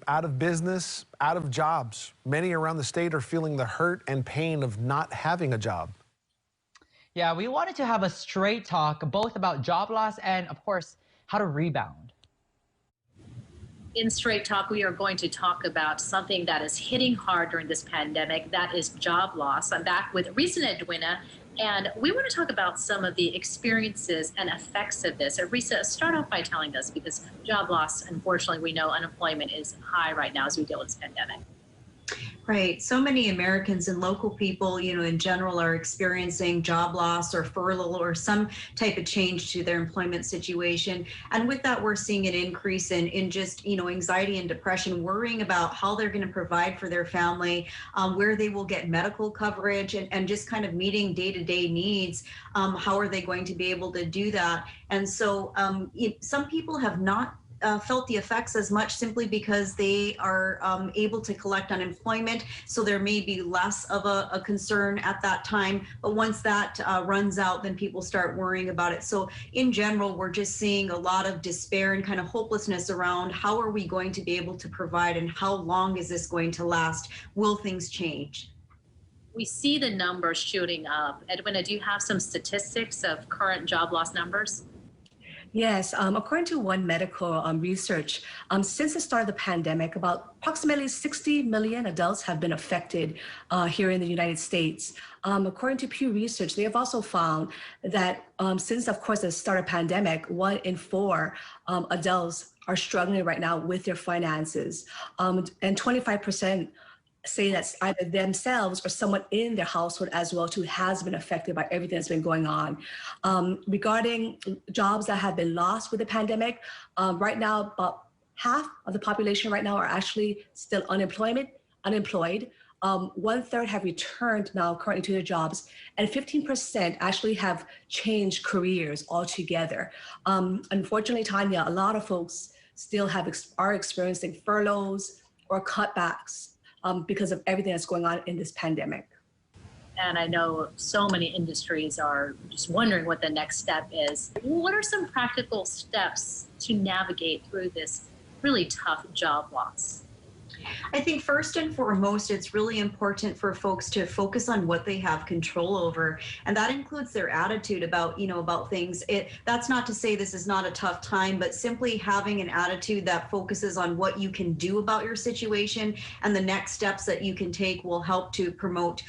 out of business, out of jobs. Many around the state are feeling the hurt and pain of not having a job. Yeah, we wanted to have a straight talk both about job loss and, of course, how to rebound. In Straight Talk, we are going to talk about something that is hitting hard during this pandemic. That is job loss. I'm back with Risa Edwina, and we want to talk about some of the experiences and effects of this. Risa, start off by telling us, because job loss, unfortunately, we know unemployment is high right now as we deal with this pandemic. Right. So many Americans and local people, in general are experiencing job loss or furlough or some type of change to their employment situation. And with that, we're seeing an increase in just, anxiety and depression, worrying about how they're going to provide for their family, where they will get medical coverage and just kind of meeting day-to-day needs. How are they going to be able to do that? And so some people have not felt the effects as much simply because they are able to collect unemployment. So there may be less of a concern at that time. But once that runs out, then people start worrying about it. So in general, we're just seeing a lot of despair and kind of hopelessness around how are we going to be able to provide and how long is this going to last? Will things change? We see the numbers shooting up. Edwina, do you have some statistics of current job loss numbers? Yes, according to One Medical research, since the start of the pandemic, about approximately 60 million adults have been affected here in the United States. According to Pew Research, they have also found that since, of course, the start of the pandemic, 1 in 4 adults are struggling right now with their finances, and 25% say that either themselves or someone in their household as well too has been affected by everything that's been going on. Regarding jobs that have been lost with the pandemic, right now about half of the population right now are actually still unemployed. 1/3 have returned now currently to their jobs, and 15% actually have changed careers altogether. Unfortunately, Tanya, a lot of folks still are experiencing furloughs or cutbacks because of everything that's going on in this pandemic. And I know so many industries are just wondering what the next step is. What are some practical steps to navigate through this really tough job loss? I think first and foremost, it's really important for folks to focus on what they have control over. And that includes their attitude about, about things. That's not to say this is not a tough time, but simply having an attitude that focuses on what you can do about your situation and the next steps that you can take will help to promote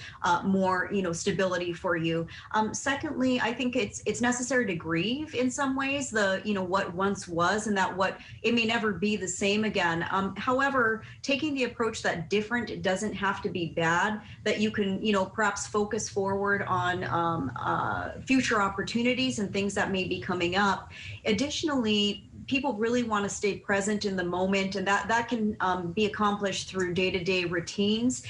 more, stability for you. Secondly, I think it's necessary to grieve in some ways what once was and that what it may never be the same again. However, taking the approach that different doesn't have to be bad, that you can, perhaps focus forward on future opportunities and things that may be coming up. Additionally, people really want to stay present in the moment, and that can be accomplished through day-to-day routines,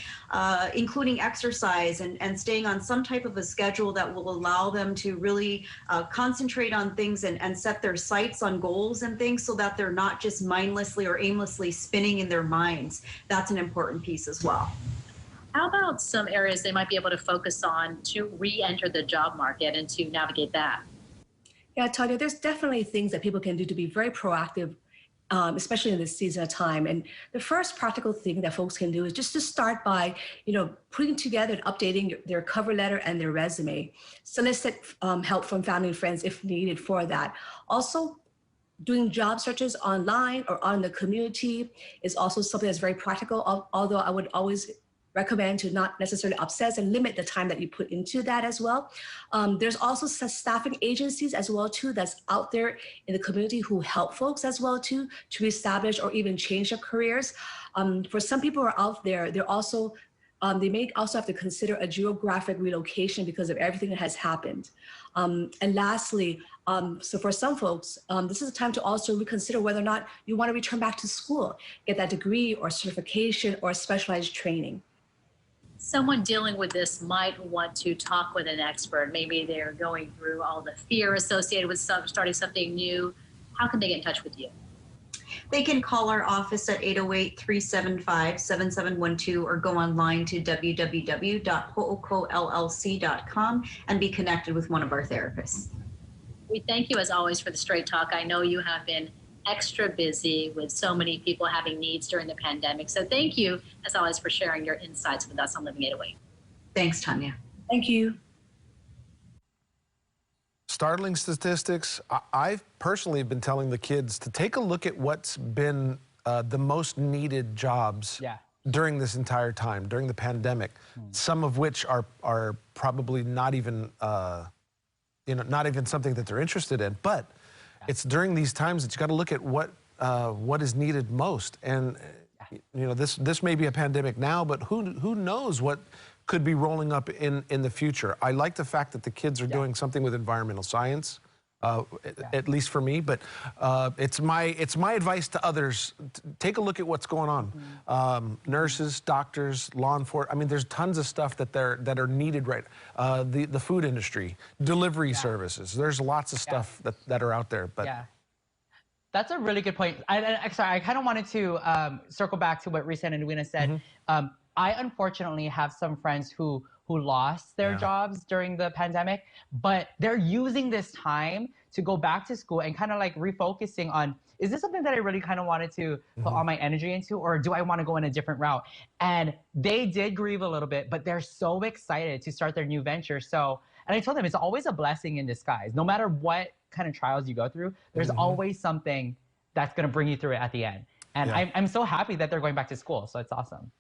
including exercise and staying on some type of a schedule that will allow them to really concentrate on things and set their sights on goals and things so that they're not just mindlessly or aimlessly spinning in their minds. That's an important piece as well. How about some areas they might be able to focus on to re-enter the job market and to navigate that? Yeah, Tanya, there's definitely things that people can do to be very proactive, especially in this season of time. And the first practical thing that folks can do is just to start by, putting together and updating their cover letter and their resume. Solicit help from family and friends if needed for that. Also, doing job searches online or on the community is also something that's very practical, although I would always recommend to not necessarily obsess and limit the time that you put into that as well. There's also staffing agencies as well too that's out there in the community who help folks as well too to establish or even change their careers. For some people who are out there, they may also have to consider a geographic relocation because of everything that has happened. And lastly, so for some folks, this is a time to also reconsider whether or not you want to return back to school, get that degree or certification or specialized training. Someone dealing with this might want to talk with an expert. Maybe they're going through all the fear associated with starting something new. How can they get in touch with you? They can call our office at 808-375-7712 or go online to www.hoocollc.com and be connected with one of our therapists. We thank you as always for the Straight Talk. I know you have been extra busy with so many people having needs during the pandemic. So thank you, as always, for sharing your insights with us on Living 808. Thanks, Tanya. Thank you. Startling statistics. I've personally been telling the kids to take a look at what's been the most needed jobs during this entire time, during the pandemic, some of which are probably not even, not even something that they're interested in. But it's during these times that you got to look at what is needed most. And this may be a pandemic now, but who knows what could be rolling up in the future. I like the fact that the kids are doing something with environmental science, at least for me, but it's my advice to others. Take a look at what's going on. Nurses, doctors, law enforcement. I mean, there's tons of stuff that are needed right. The food industry, delivery services. There's lots of stuff that are out there. But that's a really good point. Sorry, I kind of wanted to circle back to what Risa and Edwina said. I unfortunately have some friends who lost their jobs during the pandemic, but they're using this time to go back to school and kind of like refocusing on, is this something that I really kind of wanted to put all my energy into, or do I want to go in a different route? And they did grieve a little bit, but they're so excited to start their new venture. So, and I told them it's always a blessing in disguise. No matter what kind of trials you go through, there's always something that's going to bring you through it at the end. And I'm so happy that they're going back to school. So it's awesome.